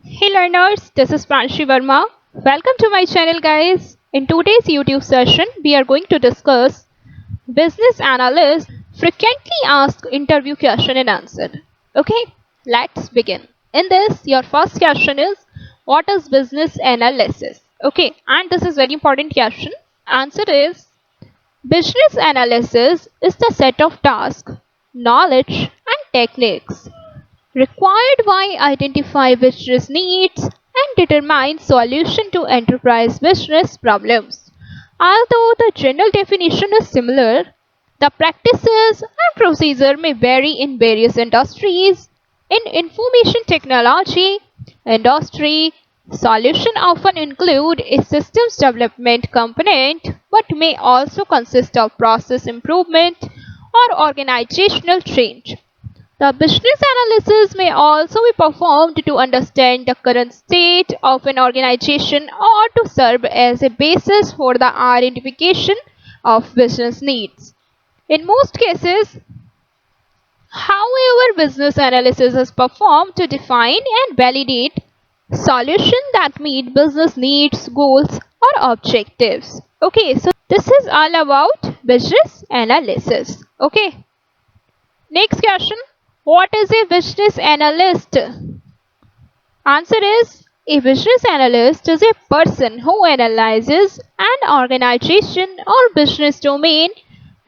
Hey learners, this is Pranshi Verma. Welcome to my channel guys. In today's YouTube session, we are going to discuss business analyst frequently asked interview question and answer. Okay, let's begin. In this, your first question is what is business analysis? Okay, and this is very important question. Answer is business analysis is the set of tasks, knowledge and techniques required by identify business needs and determine solution to enterprise business problems. Although the general definition is similar, the practices and procedure may vary in various industries. In information technology industry, solution often include a systems development component but may also consist of process improvement or organizational change. The business analysis may also be performed to understand the current state of an organization or to serve as a basis for the identification of business needs. In most cases, however, business analysis is performed to define and validate solutions that meet business needs, goals, or objectives. Okay, so this is all about business analysis. Okay. Next question. What is a business analyst? Answer is a business analyst is a person who analyzes an organization or business domain,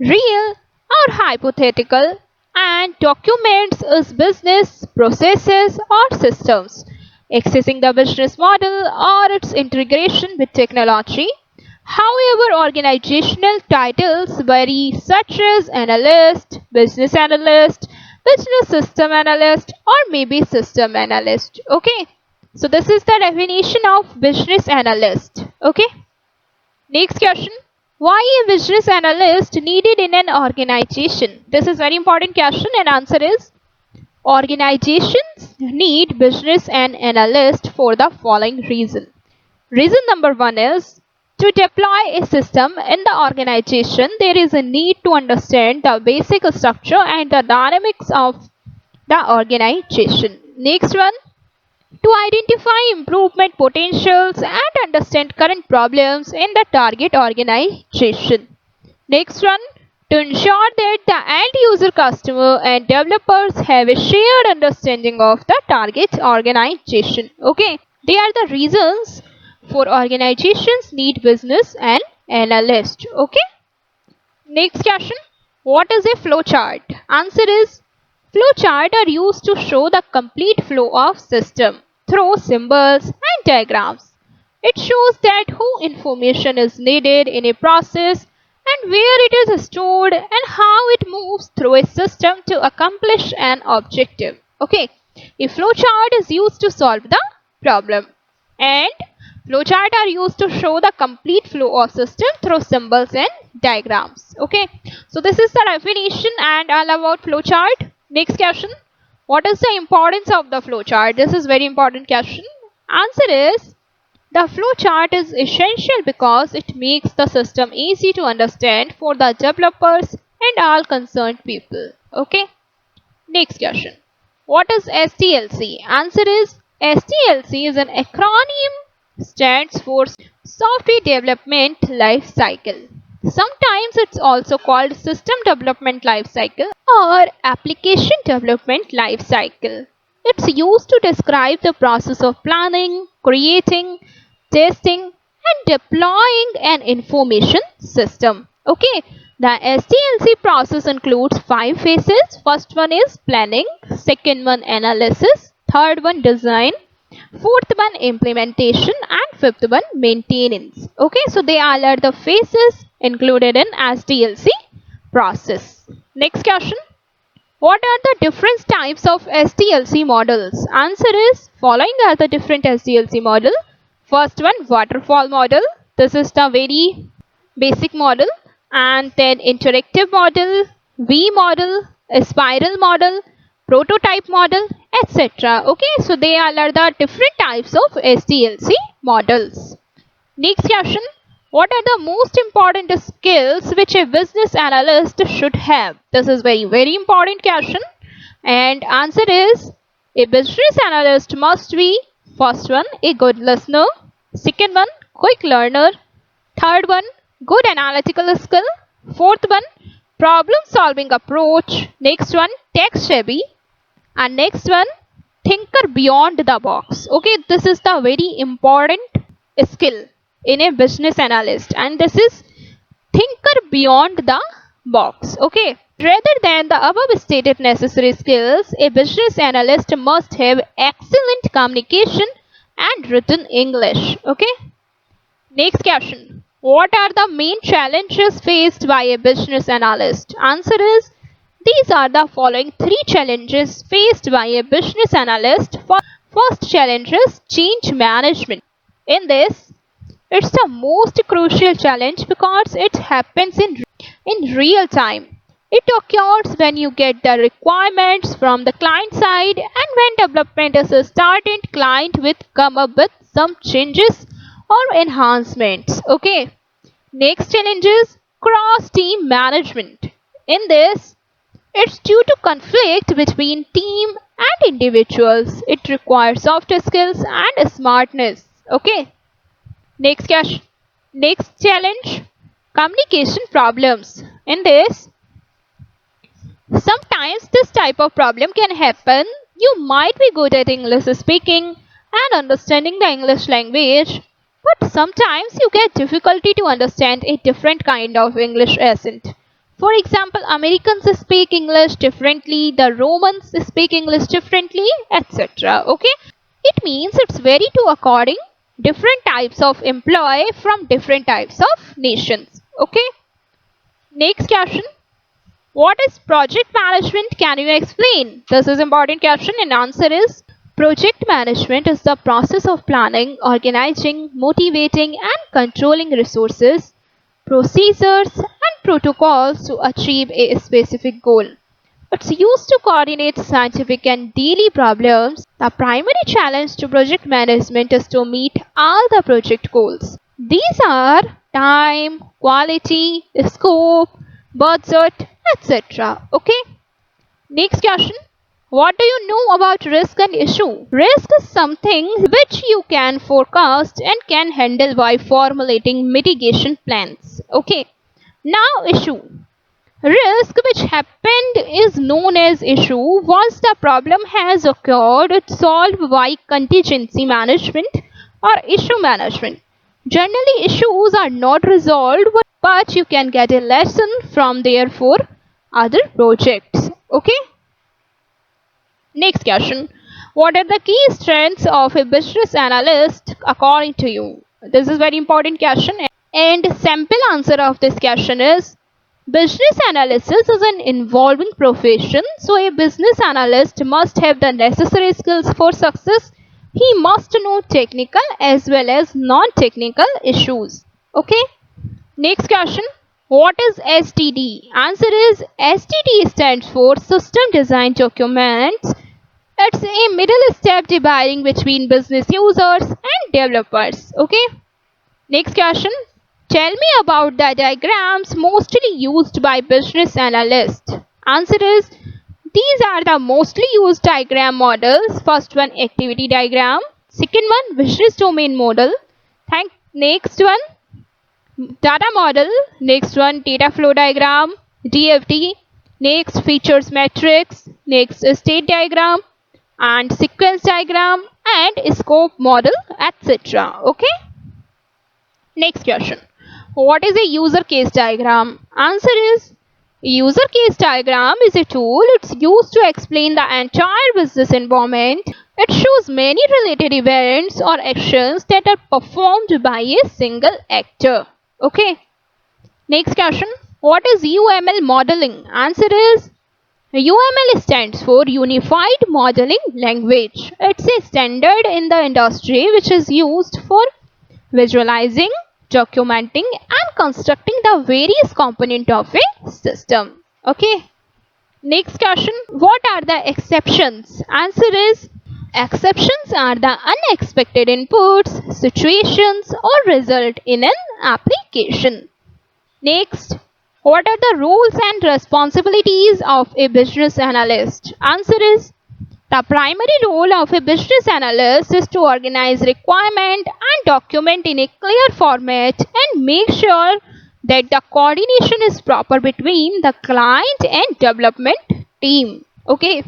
real or hypothetical, and documents its business processes or systems, accessing the business model or its integration with technology. However, organizational titles vary, such as analyst, business system analyst, or maybe system analyst. Okay, so this is the definition of business analyst. Okay, next question. Why a business analyst needed in an organization? This is very important question, and answer is organizations need business and analyst for the following reason. Reason number one is to deploy a system in the organization, there is a need to understand the basic structure and the dynamics of the organization. Next one, to identify improvement potentials and understand current problems in the target organization. Next one, to ensure that the end user customer and developers have a shared understanding of the target organization. Okay, they are the reasons for organizations need business and analyst. Okay, next question, what is a flowchart? Answer is flowchart are used to show the complete flow of system through symbols and diagrams. It shows that who information is needed in a process and where it is stored and how it moves through a system to accomplish an objective. Okay, a flowchart is used to solve the problem, and flowchart are used to show the complete flow of system through symbols and diagrams. Okay, so this is the definition and all about flowchart. Next question, what is the importance of the flowchart? This is very important question. Answer is the flowchart is essential because it makes the system easy to understand for the developers and all concerned people. Okay. Next question. What is SDLC? Answer is SDLC is an acronym, stands for Software Development Life Cycle. Sometimes it's also called System Development Life Cycle or Application Development Life Cycle. It's used to describe the process of planning, creating, testing, and deploying an information system. Okay, the SDLC process includes 5 phases. First one is planning, second one analysis, third one design, fourth one implementation, and fifth one maintenance. Okay, so they all are the phases included in SDLC process. Next question. What are the different types of SDLC models? Answer is following are the different SDLC model. First one, waterfall model. This is the very basic model. And then interactive model, V model, a spiral model, prototype model, etc. Okay, so they all are the different types of SDLC models. Next question. What are the most important skills which a business analyst should have? This is very important question. And answer is a business analyst must be First one, a good listener. Second one, quick learner. Third one, good analytical skill. Fourth one, problem solving approach. Next one, tech savvy. And next one, thinker beyond the box. Okay, this is the very important skill in a business analyst, and this is thinker beyond the box. Okay, rather than the above stated necessary skills, a business analyst must have excellent communication and written English. Okay, next question, what are the main challenges faced by a business analyst? Answer is, these are the following three challenges faced by a business analyst. First challenge is change management. In this, it's the most crucial challenge because it happens in real time. It occurs when you get the requirements from the client side, and when development is started, client will come up with some changes or enhancements. Okay. Next challenge is cross team management. In this, it's due to conflict between team and individuals. It requires soft skills and smartness. Okay. Next challenge, communication problems. In this, sometimes this type of problem can happen. You might be good at English speaking and understanding the English language, but sometimes you get difficulty to understand a different kind of English accent. For example, Americans speak English differently, the Romans speak English differently, etc. Okay, it means it's very to according different types of employee from different types of nations. Okay, next question, what is project management? Can you explain? This is important question, and answer is, project management is the process of planning, organizing, motivating and controlling resources, procedures and protocols to achieve a specific goal. It's used to coordinate scientific and daily problems. The primary challenge to project management is to meet all the project goals. These are time, quality, scope, budget, etc. Okay. Next question. What do you know about risk and issue? Risk is something which you can forecast and can handle by formulating mitigation plans. Okay. Now issue. Risk which happened is known as issue. Once the problem has occurred, it's solved by contingency management or issue management. Generally, issues are not resolved, but you can get a lesson from there for other projects. Okay. Next question. What are the key strengths of a business analyst according to you? This is very important question, and sample answer of this question is, business analysis is an involving profession, so a business analyst must have the necessary skills for success. He must know technical as well as non-technical issues. Okay. Next question. What is SDD? Answer is, SDD stands for System Design Documents. It's a middle step dividing between business users and developers. Okay. Next question. Tell me about the diagrams mostly used by business analysts. Answer is, these are the mostly used diagram models. First one, activity diagram. Second one, business domain model. Next one, data model. Next one, data flow diagram, DFD. Next, features matrix. Next, state diagram and sequence diagram and scope model, etc. Okay. Next question. What is a user case diagram? Answer is, user case diagram is a tool. It's used to explain the entire business environment. It shows many related events or actions that are performed by a single actor. Okay. Next question. What is UML modeling? Answer is, UML stands for Unified Modeling Language. It's a standard in the industry which is used for visualizing, documenting and constructing the various components of a system. Okay. Next question. What are the exceptions? Answer is, exceptions are the unexpected inputs, situations or result in an application. Next. What are the roles and responsibilities of a business analyst? Answer is, The primary role of a business analyst is to organize requirement and document in a clear format and make sure that the coordination is proper between the client and development team. Okay.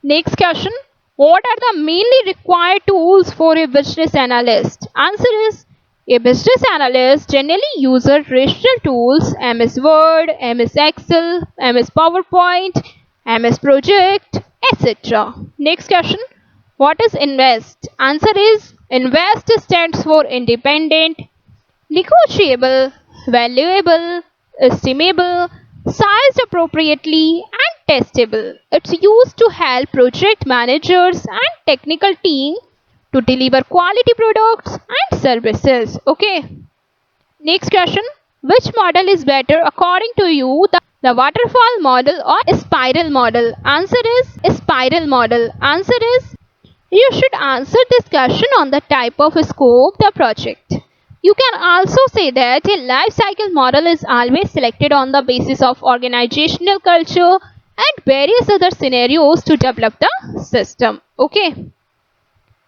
Next question. What are the mainly required tools for a business analyst? Answer is a business analyst generally uses traditional tools MS Word, MS Excel, MS PowerPoint, MS Project, etc. Next question. What is INVEST? Answer is INVEST stands for independent, negotiable, valuable, estimable, sized appropriately, and testable. It's used to help project managers and technical team to deliver quality products and services. Okay. Next question. Which model is better according to you? The waterfall model or spiral model? Answer is spiral model. Answer is you should answer this question on the type of scope the project. You can also say that a life cycle model is always selected on the basis of organizational culture and various other scenarios to develop the system. Okay.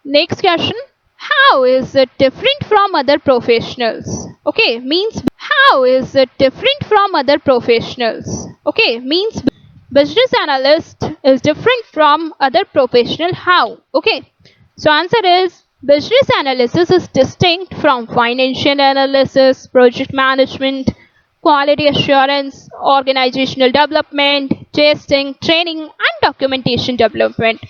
Next question. How is it different from other professionals? Okay, means how is it different from other professionals? Okay, means business analyst is different from other professional. How? Okay, so answer is business analysis is distinct from financial analysis, project management, quality assurance, organizational development, testing, training, and documentation development.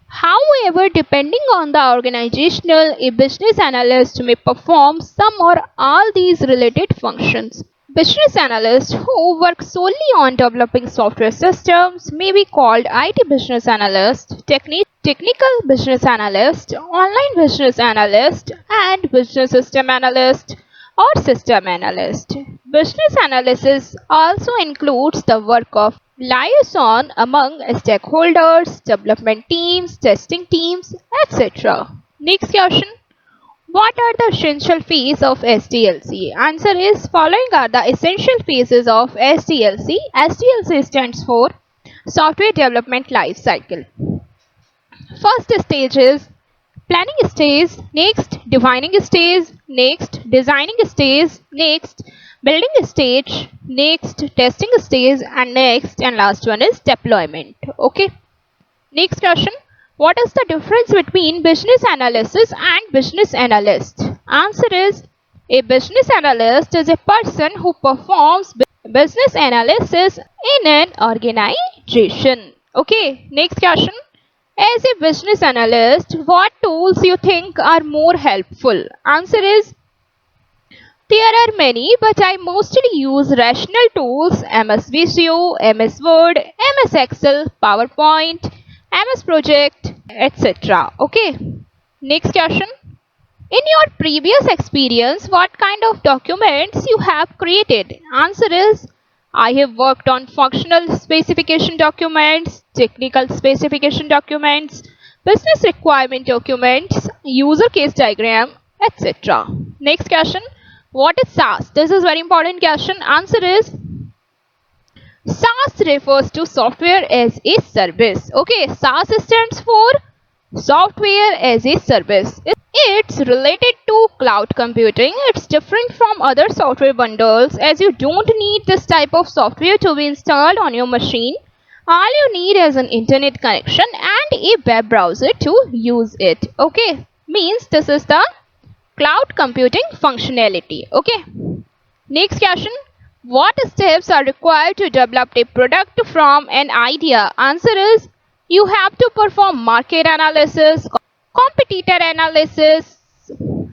However, depending on the organizational, a business analyst may perform some or all these related functions. Business analysts who work solely on developing software systems may be called IT business analyst, technical business analyst, online business analyst, and business system analyst or system analyst. Business analysis also includes the work of liaison among stakeholders, development teams, testing teams, etc. Next question. What are the essential phases of SDLC? Answer is following are the essential phases of SDLC. SDLC stands for Software Development Life Cycle. First stage is planning stage, next defining stage, next designing stage, next building stage, next testing stage, and next and last one is deployment. Okay. Next question. What is the difference between business analysis and business analyst? Answer is a business analyst is a person who performs business analysis in an organization. Okay. Next question. As a business analyst, what tools you think are more helpful? Answer is there are many, but I mostly use rational tools MS Visio, MS Word, MS Excel, PowerPoint, MS Project, etc. Okay. Next question. In your previous experience, what kind of documents you have created? Answer is I have worked on functional specification documents, technical specification documents, business requirement documents, user case diagram, etc. Next question. What is SaaS? This is very important question. Answer is SaaS refers to software as a service. Okay, SaaS stands for software as a service. It's related to cloud computing. It's different from other software bundles as you don't need this type of software to be installed on your machine. All you need is an internet connection and a web browser to use it. Okay, means this is the cloud computing functionality. Okay. Next question. What steps are required to develop a product from an idea? Answer is you have to perform market analysis, competitor analysis,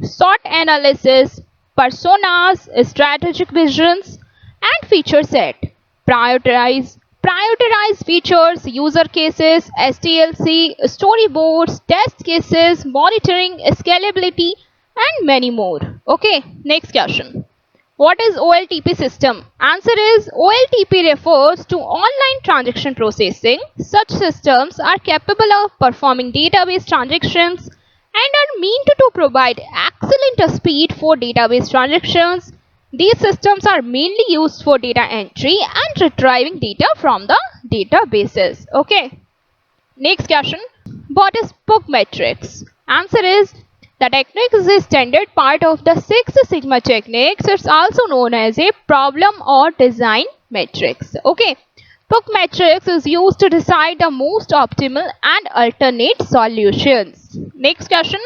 SWOT analysis, personas, strategic visions, and feature set. Prioritize features, user cases, SDLC, storyboards, test cases, monitoring, scalability, and many more. Okay, next question. What is OLTP system? Answer is OLTP refers to online transaction processing. Such systems are capable of performing database transactions and are meant to provide excellent speed for database transactions. These systems are mainly used for data entry and retrieving data from the databases. Okay. Next question. What is book metrics? Answer is the technique is a standard part of the Six Sigma techniques. It's also known as a problem or design metrics. Okay. Book metrics is used to decide the most optimal and alternate solutions. Next question.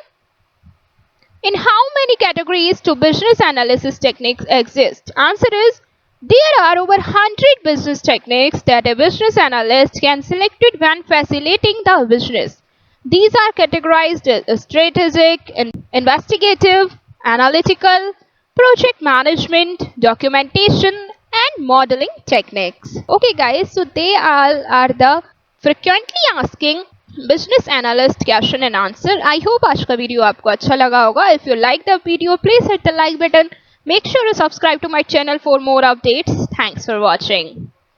In how many categories do business analysis techniques exist? Answer is there are over 100 business techniques that a business analyst can select it when facilitating the business. These are categorized as strategic, investigative, analytical, project management, documentation, and modeling techniques. Okay guys, so they all are the frequently asking business analyst question and answer. I hope आज का video आपको अच्छा लगा होगा. If you like the video please hit the like button. Make sure to subscribe to my channel for more updates. Thanks for watching.